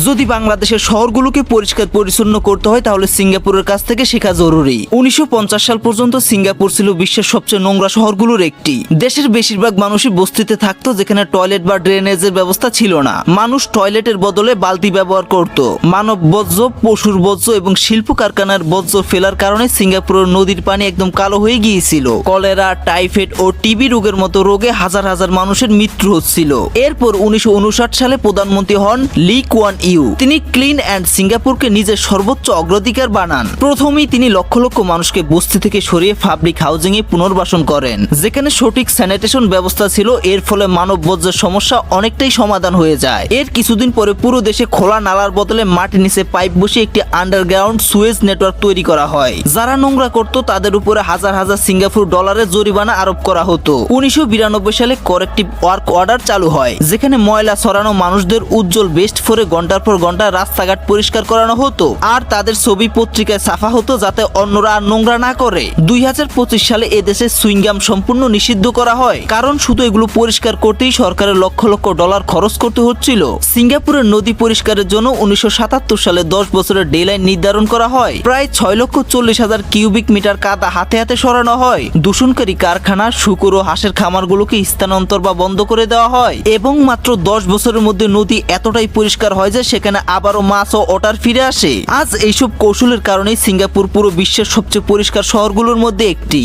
যদি বাংলাদেশের শহরগুলোকে পরিষ্কার পরিচ্ছন্ন করতে হয় তাহলে সিঙ্গাপুরের কাছ থেকে শেখা জরুরি। 1950 সাল পর্যন্ত সিঙ্গাপুর ছিল বিশ্বের সবচেয়ে নোংরা শহরগুলোর একটি। দেশের বেশিরভাগ মানুষই বস্তিতে থাকতো যেখানে টয়লেট বা ড্রেনেজের ব্যবস্থা ছিল না। মানুষ টয়লেটের বদলে বালতি ব্যবহার করত। মানব বর্জ্য, পশুর বর্জ্য এবং শিল্প কারখানার বর্জ্য ফেলার কারণে সিঙ্গাপুরের নদীর পানি একদম কালো হয়ে গিয়েছিল। কলেরা, টাইফয়েড ও টিবি রোগের মতো রোগে হাজার হাজার মানুষের মৃত্যু হচ্ছিল। এরপর 1959 সালে প্রধানমন্ত্রী হন লি কুয়ান ইউ। তিনি ক্লিন অ্যান্ড সিঙ্গাপুরকে নিজের সর্বোচ্চ অগ্রাধিকার বানান। প্রথমেই তিনি লক্ষ লক্ষ মানুষকে বস্তি থেকে সরিয়ে পাবলিক হাউজিং এ পুনর্বাসন করেন, যেখানে সঠিক স্যানিটেশন ব্যবস্থা ছিল। এর ফলে মানব বর্জ্যের সমস্যা অনেকটাই সমাধান হয়ে যায়। এর কিছুদিন পরে পুরো দেশে খোলা নালার বদলে মাটির নিচে পাইপ বসিয়ে একটি আন্ডারগ্রাউন্ড সুয়েজ নেটওয়ার্ক তৈরি করা হয়। যারা নোংরা করত তাদের উপরে হাজার হাজার সিঙ্গাপুর ডলারের জরিমানা আরোপ করা হতো। 1992 সালে কারেক্টিভ ওয়ার্ক অর্ডার চালু হয়, যেখানে ময়লা ছড়ানো মানুষদের উজ্জ্বল বেস্ট পরে ঘন্টার পর ঘন্টা রাস্তাঘাট পরিষ্কার করানো হতো আর তাদের ছবি পত্রিকায় ছাপা হতো যাতে অন্যরা আর নোংরা না করে। 2025 সালে এদেশে সুইংগাম সম্পূর্ণ নিষিদ্ধ করা হয়, কারণ শুধু এগুলো পরিষ্কার করতেই সরকারের লক্ষ লক্ষ ডলার খরচ করতে হচ্ছিল। সিঙ্গাপুরের নদী পরিষ্কারের জন্য 1977 সালে 10 বছরের ডেডলাইন নির্ধারণ করা হয়। প্রায় 6,40,000 কিউবিক মিটার কাদা হাতে হাতে সরানো হয়। দূষণকারী কারখানা, শুকর ও হাঁসের খামারগুলোকে স্থানান্তর বা বন্ধ করে দেওয়া হয় এবং মাত্র 10 বছরের মধ্যে নদী এতটাই পরিষ্কার হয় যে সেখানে আবারও মাছ ও ওটার ফিরে আসে। আজ এইসব কৌশলের কারণেই সিঙ্গাপুর পুরো বিশ্বের সবচেয়ে পরিষ্কার শহরগুলোর মধ্যে একটি।